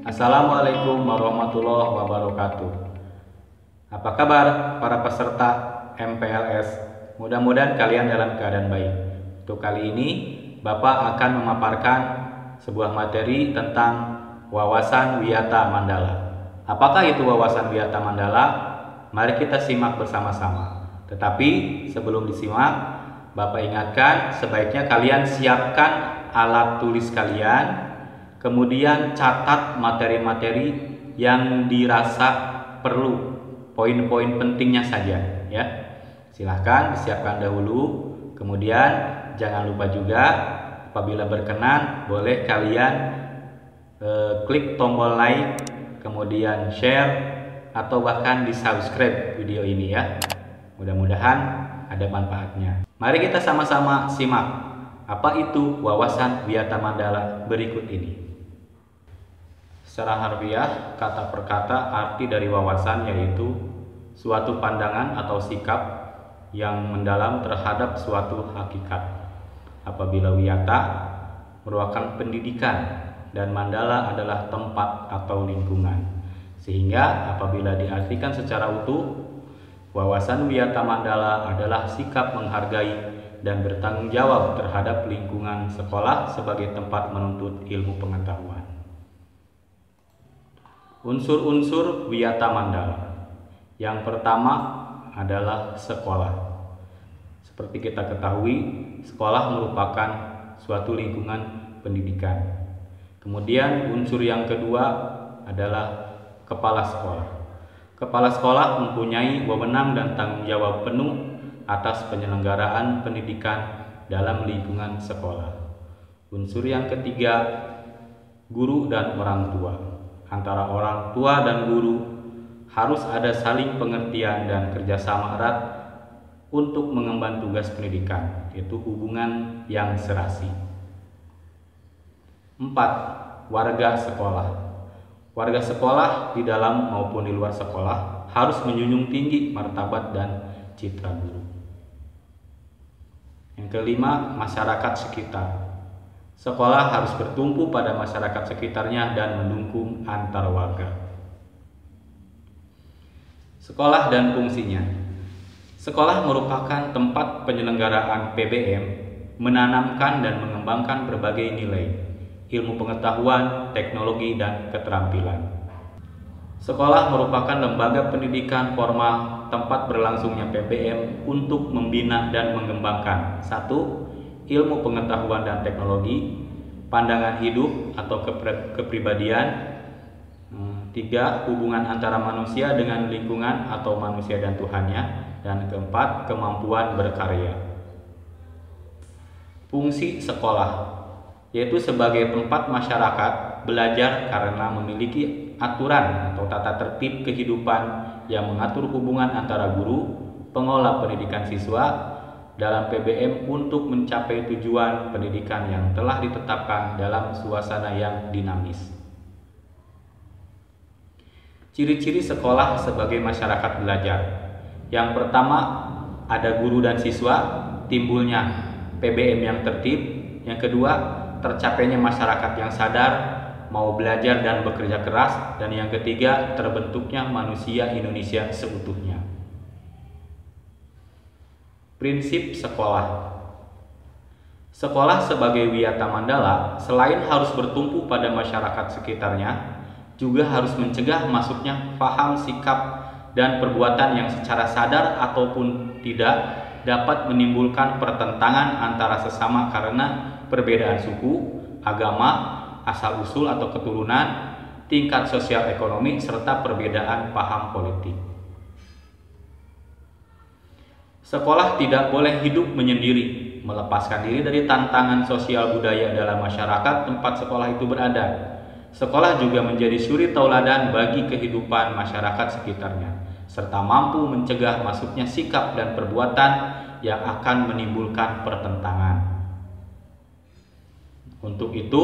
Assalamualaikum warahmatullahi wabarakatuh. Apa kabar para peserta MPLS? Mudah-mudahan kalian dalam keadaan baik. Untuk kali ini, Bapak akan memaparkan sebuah materi tentang wawasan wiyata Mandala. Apakah itu wawasan wiyata Mandala? Mari kita simak bersama-sama. Tetapi sebelum disimak, Bapak ingatkan sebaiknya kalian siapkan alat tulis kalian. Kemudian catat materi-materi yang dirasa perlu, poin-poin pentingnya saja ya. Silahkan disiapkan dahulu. Kemudian jangan lupa juga apabila berkenan boleh kalian klik tombol like, kemudian share atau bahkan di subscribe video ini ya. Mudah-mudahan ada manfaatnya. Mari kita sama-sama simak apa itu wawasan wiyata Mandala berikut ini. Secara harfiah, kata per kata, arti dari wawasan yaitu suatu pandangan atau sikap yang mendalam terhadap suatu hakikat. Apabila wiyata merupakan pendidikan dan Mandala adalah tempat atau lingkungan. Sehingga apabila diartikan secara utuh, wawasan wiyata Mandala adalah sikap menghargai dan bertanggung jawab terhadap lingkungan sekolah sebagai tempat menuntut ilmu pengetahuan. Unsur-unsur wiyata Mandala. Yang pertama adalah sekolah. Seperti kita ketahui, sekolah merupakan suatu lingkungan pendidikan. Kemudian unsur yang kedua adalah kepala sekolah. Kepala sekolah mempunyai wewenang dan tanggung jawab penuh atas penyelenggaraan pendidikan dalam lingkungan sekolah. Unsur yang ketiga, guru dan orang tua. Antara orang tua dan guru harus ada saling pengertian dan kerjasama erat untuk mengemban tugas pendidikan, yaitu hubungan yang serasi. 4. Warga sekolah. Warga sekolah di dalam maupun di luar sekolah harus menjunjung tinggi martabat dan citra guru. Yang kelima, masyarakat sekitar. Sekolah harus bertumpu pada masyarakat sekitarnya dan mendukung antar warga. Sekolah dan fungsinya. Sekolah merupakan tempat penyelenggaraan PBM, menanamkan dan mengembangkan berbagai nilai, ilmu pengetahuan, teknologi, dan keterampilan. Sekolah merupakan lembaga pendidikan formal tempat berlangsungnya PBM untuk membina dan mengembangkan 1. Ilmu pengetahuan dan teknologi, pandangan hidup atau kepribadian. 3. Hubungan antara manusia dengan lingkungan atau manusia dan Tuhannya. Dan keempat, kemampuan berkarya. Fungsi sekolah yaitu sebagai tempat masyarakat belajar karena memiliki aturan atau tata tertib kehidupan yang mengatur hubungan antara guru, pengelola pendidikan siswa dalam PBM untuk mencapai tujuan pendidikan yang telah ditetapkan dalam suasana yang dinamis. Ciri-ciri sekolah sebagai masyarakat belajar. Yang pertama, ada guru dan siswa, timbulnya PBM yang tertib. Yang kedua, tercapainya masyarakat yang sadar, mau belajar dan bekerja keras. Dan yang ketiga, terbentuknya manusia Indonesia seutuhnya. Prinsip sekolah. Sekolah sebagai wiyata Mandala selain harus bertumpu pada masyarakat sekitarnya, juga harus mencegah masuknya paham, sikap, dan perbuatan yang secara sadar ataupun tidak dapat menimbulkan pertentangan antara sesama karena perbedaan suku, agama, asal-usul atau keturunan, tingkat sosial ekonomi, serta perbedaan paham politik. Sekolah tidak boleh hidup menyendiri, melepaskan diri dari tantangan sosial budaya dalam masyarakat tempat sekolah itu berada. Sekolah juga menjadi suri tauladan bagi kehidupan masyarakat sekitarnya, serta mampu mencegah masuknya sikap dan perbuatan yang akan menimbulkan pertentangan. Untuk itu,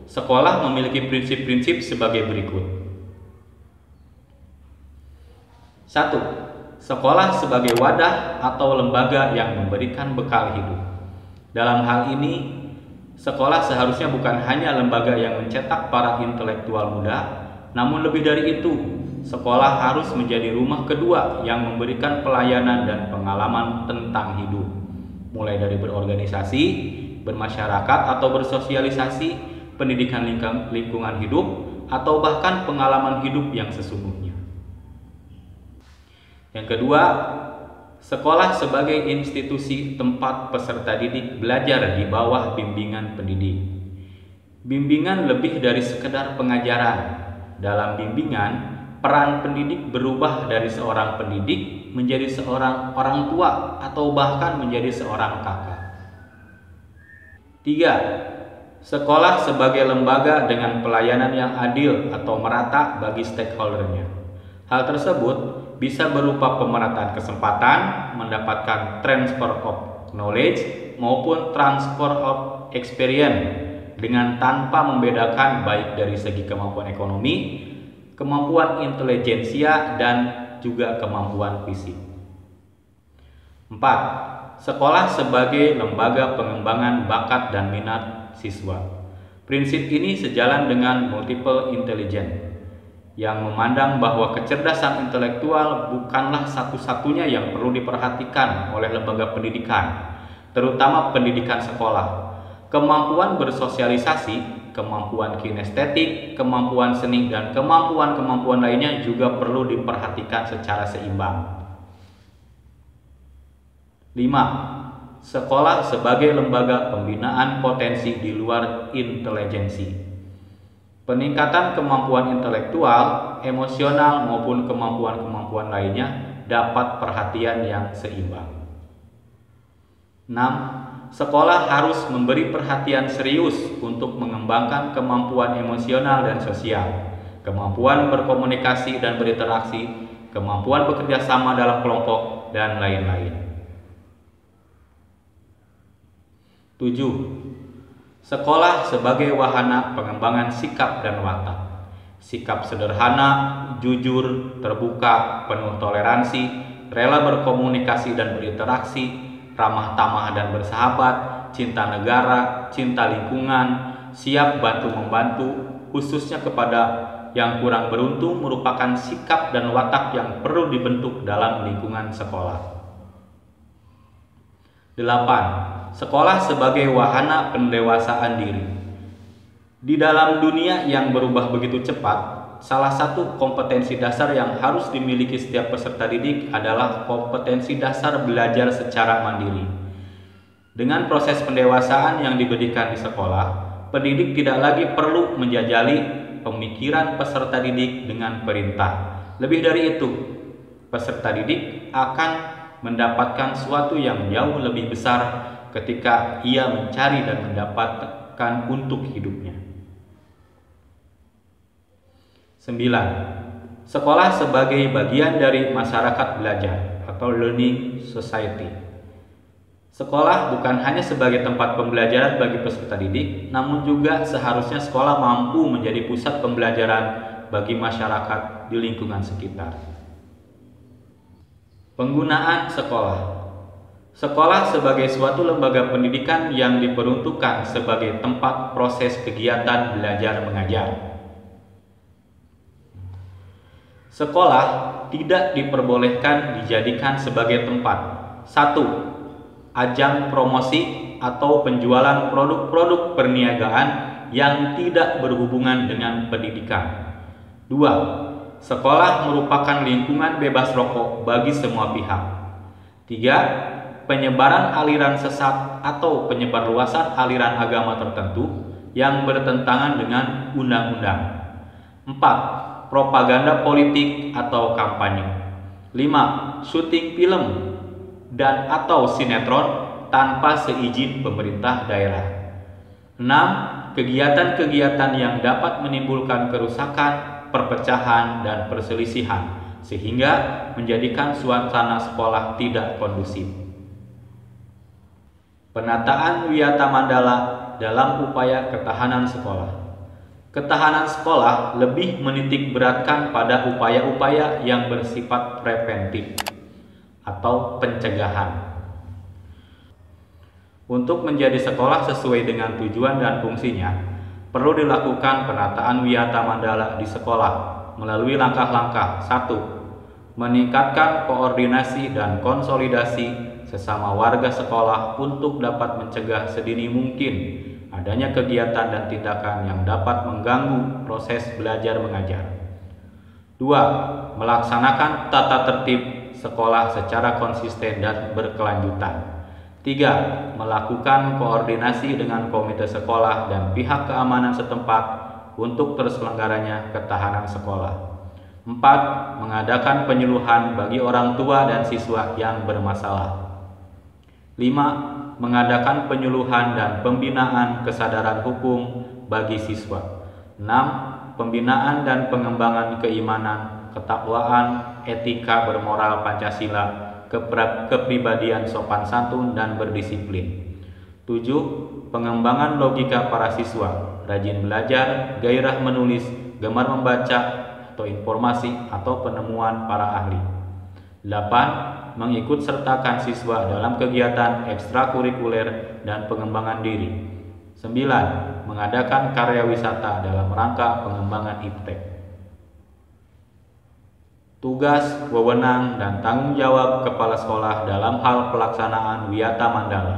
sekolah memiliki prinsip-prinsip sebagai berikut. 1. Sekolah sebagai wadah atau lembaga yang memberikan bekal hidup. Dalam hal ini, Sekolah seharusnya bukan hanya lembaga yang mencetak para intelektual muda, namun lebih dari itu, sekolah harus menjadi rumah kedua yang memberikan pelayanan dan pengalaman tentang hidup, mulai dari berorganisasi, bermasyarakat atau bersosialisasi, pendidikan lingkungan hidup, atau bahkan pengalaman hidup yang sesungguhnya. Yang kedua, sekolah sebagai institusi tempat peserta didik belajar di bawah bimbingan pendidik. Bimbingan lebih dari sekedar pengajaran. Dalam bimbingan, peran pendidik berubah dari seorang pendidik menjadi seorang orang tua atau bahkan menjadi seorang kakak. 3. Sekolah sebagai lembaga dengan pelayanan yang adil atau merata bagi stakeholdernya. Hal tersebut bisa berupa pemerataan kesempatan, mendapatkan transfer of knowledge maupun transfer of experience dengan tanpa membedakan baik dari segi kemampuan ekonomi, kemampuan intelijensia, dan juga kemampuan fisik. 4. Sekolah sebagai lembaga pengembangan bakat dan minat siswa. Prinsip ini sejalan dengan multiple intelligence yang memandang bahwa kecerdasan intelektual bukanlah satu-satunya yang perlu diperhatikan oleh lembaga pendidikan, terutama pendidikan sekolah. Kemampuan bersosialisasi, kemampuan kinestetik, kemampuan seni, dan kemampuan-kemampuan lainnya juga perlu diperhatikan secara seimbang. 5. Sekolah sebagai lembaga pembinaan potensi di luar intelijensi. Peningkatan kemampuan intelektual, emosional, maupun kemampuan-kemampuan lainnya dapat perhatian yang seimbang. 6. Sekolah harus memberi perhatian serius untuk mengembangkan kemampuan emosional dan sosial, kemampuan berkomunikasi dan berinteraksi, kemampuan bekerja sama dalam kelompok, dan lain-lain. 7. Sekolah sebagai wahana pengembangan sikap dan watak. Sikap sederhana, jujur, terbuka, penuh toleransi, rela berkomunikasi dan berinteraksi, ramah tamah dan bersahabat, cinta negara, cinta lingkungan, siap bantu-membantu, khususnya kepada yang kurang beruntung merupakan sikap dan watak yang perlu dibentuk dalam lingkungan sekolah. 8. Sekolah sebagai wahana pendewasaan diri. Di dalam dunia yang berubah begitu cepat, salah satu kompetensi dasar yang harus dimiliki setiap peserta didik adalah kompetensi dasar belajar secara mandiri. Dengan proses pendewasaan yang diberikan di sekolah, pendidik tidak lagi perlu menjajali pemikiran peserta didik dengan perintah. Lebih dari itu, peserta didik akan mendapatkan sesuatu yang jauh lebih besar ketika ia mencari dan mendapatkan untuk hidupnya. 9. Sekolah sebagai bagian dari masyarakat belajar atau learning society. Sekolah bukan hanya sebagai tempat pembelajaran bagi peserta didik, namun juga seharusnya sekolah mampu menjadi pusat pembelajaran bagi masyarakat di lingkungan sekitar. Penggunaan sekolah. Sekolah sebagai suatu lembaga pendidikan yang diperuntukkan sebagai tempat proses kegiatan belajar mengajar. Sekolah tidak diperbolehkan dijadikan sebagai tempat 1. Ajang promosi atau penjualan produk-produk perniagaan yang tidak berhubungan dengan pendidikan. 2. Sekolah merupakan lingkungan bebas rokok bagi semua pihak. 3. Penyebaran aliran sesat atau penyebarluasan aliran agama tertentu yang bertentangan dengan undang-undang. 4. Propaganda politik atau kampanye. 5. Syuting film dan atau sinetron tanpa seizin pemerintah daerah. 6. Kegiatan-kegiatan yang dapat menimbulkan kerusakan, perpecahan, dan perselisihan sehingga menjadikan suasana sekolah tidak kondusif. Penataan Wiyata Mandala dalam upaya ketahanan sekolah. Ketahanan sekolah lebih menitik beratkan pada upaya-upaya yang bersifat preventif atau pencegahan. Untuk menjadi sekolah sesuai dengan tujuan dan fungsinya, perlu dilakukan penataan wiyata mandala di sekolah melalui langkah-langkah. 1. Meningkatkan koordinasi dan konsolidasi sesama warga sekolah untuk dapat mencegah sedini mungkin adanya kegiatan dan tindakan yang dapat mengganggu proses belajar mengajar. 2. Melaksanakan tata tertib sekolah secara konsisten dan berkelanjutan. 3. Melakukan koordinasi dengan komite sekolah dan pihak keamanan setempat untuk terselenggaranya ketahanan sekolah. 4. Mengadakan penyuluhan bagi orang tua dan siswa yang bermasalah. 5. Mengadakan penyuluhan dan pembinaan kesadaran hukum bagi siswa. 6. Pembinaan dan pengembangan keimanan, ketakwaan, etika bermoral Pancasila, kepribadian sopan santun dan berdisiplin. 7. Pengembangan logika para siswa, rajin belajar, gairah menulis, gemar membaca atau informasi atau penemuan para ahli. 8. Mengikut sertakan siswa dalam kegiatan ekstrakurikuler dan pengembangan diri. 9. Mengadakan karya wisata dalam rangka pengembangan iptek. Tugas, wewenang, dan tanggung jawab kepala sekolah dalam hal pelaksanaan wiyata mandala.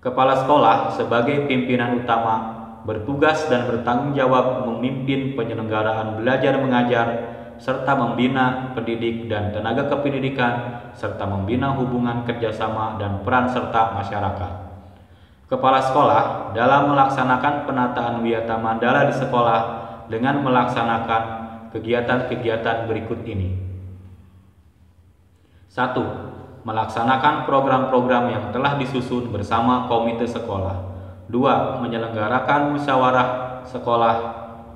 Kepala sekolah sebagai pimpinan utama bertugas dan bertanggung jawab memimpin penyelenggaraan belajar mengajar serta membina pendidik dan tenaga kependidikan serta membina hubungan kerjasama dan peran serta masyarakat. Kepala sekolah dalam melaksanakan penataan wiyata mandala di sekolah dengan melaksanakan kegiatan-kegiatan berikut ini. 1. Melaksanakan program-program yang telah disusun bersama komite sekolah. 2. Menyelenggarakan musyawarah sekolah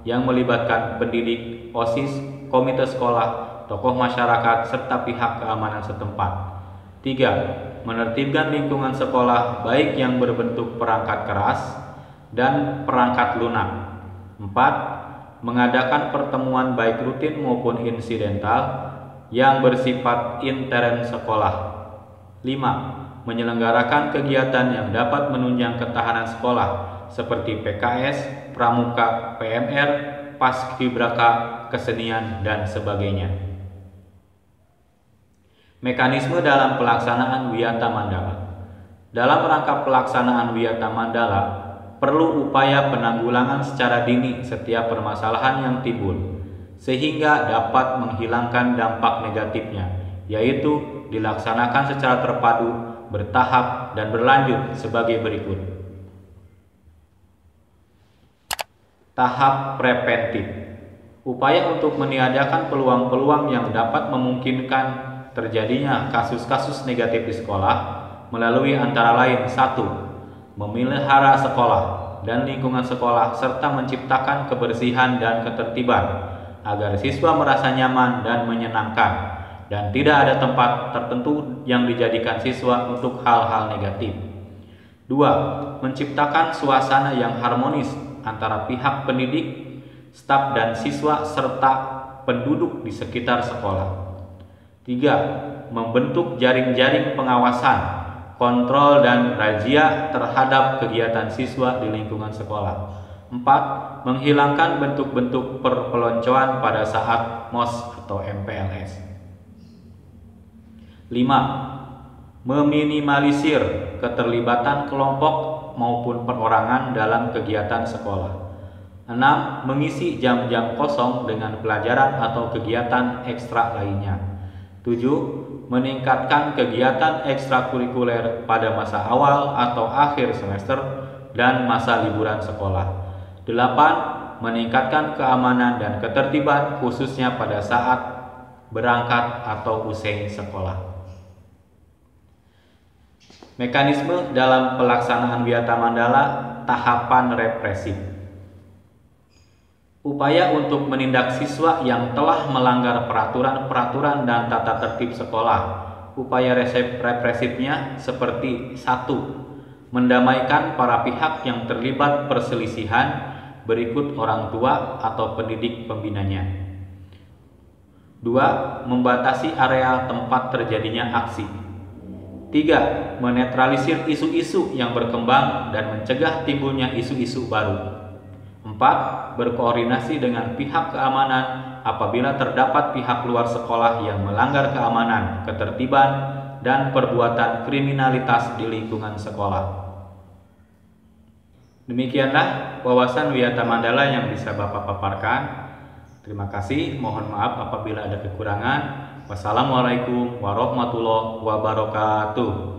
yang melibatkan pendidik, OSIS, komite sekolah, tokoh masyarakat, serta pihak keamanan setempat. 3. Menertibkan lingkungan sekolah baik yang berbentuk perangkat keras dan perangkat lunak. 4. Mengadakan pertemuan baik rutin maupun insidental yang bersifat intern sekolah. 5. Menyelenggarakan kegiatan yang dapat menunjang ketahanan sekolah seperti PKS, pramuka, PMR, paskibraka, kesenian, dan sebagainya. Mekanisme dalam pelaksanaan wiyata mandala. Dalam rangka pelaksanaan wiyata mandala, perlu upaya penanggulangan secara dini setiap permasalahan yang timbul, sehingga dapat menghilangkan dampak negatifnya, yaitu dilaksanakan secara terpadu, bertahap, dan berlanjut sebagai berikut. Tahap preventif. Upaya untuk meniadakan peluang-peluang yang dapat memungkinkan terjadinya kasus-kasus negatif di sekolah melalui antara lain: 1. Memelihara sekolah dan lingkungan sekolah serta menciptakan kebersihan dan ketertiban agar siswa merasa nyaman dan menyenangkan dan tidak ada tempat tertentu yang dijadikan siswa untuk hal-hal negatif. 2. Menciptakan suasana yang harmonis antara pihak pendidik, staf dan siswa serta penduduk di sekitar sekolah. 3. Membentuk jaring-jaring pengawasan, kontrol dan razia terhadap kegiatan siswa di lingkungan sekolah. 4. Menghilangkan bentuk-bentuk perpeloncoan pada saat MOS atau MPLS. 5. Meminimalisir keterlibatan kelompok maupun perorangan dalam kegiatan sekolah. 6. Mengisi jam-jam kosong dengan pelajaran atau kegiatan ekstra lainnya. 7. Meningkatkan kegiatan ekstrakurikuler pada masa awal atau akhir semester dan masa liburan sekolah. 8. Meningkatkan keamanan dan ketertiban khususnya pada saat berangkat atau usai sekolah. Mekanisme dalam pelaksanaan wiyata mandala. Tahapan represif. Upaya untuk menindak siswa yang telah melanggar peraturan-peraturan dan tata tertib sekolah. Upaya represifnya seperti: 1. Mendamaikan para pihak yang terlibat perselisihan berikut orang tua atau pendidik pembinanya. 2. Membatasi area tempat terjadinya aksi. 3. Menetralisir isu-isu yang berkembang dan mencegah timbulnya isu-isu baru. 4. Berkoordinasi dengan pihak keamanan apabila terdapat pihak luar sekolah yang melanggar keamanan, ketertiban, dan perbuatan kriminalitas di lingkungan sekolah. Demikianlah wawasan Wiyata Mandala yang bisa Bapak paparkan. Terima kasih, mohon maaf apabila ada kekurangan. Wassalamualaikum warahmatullahi wabarakatuh.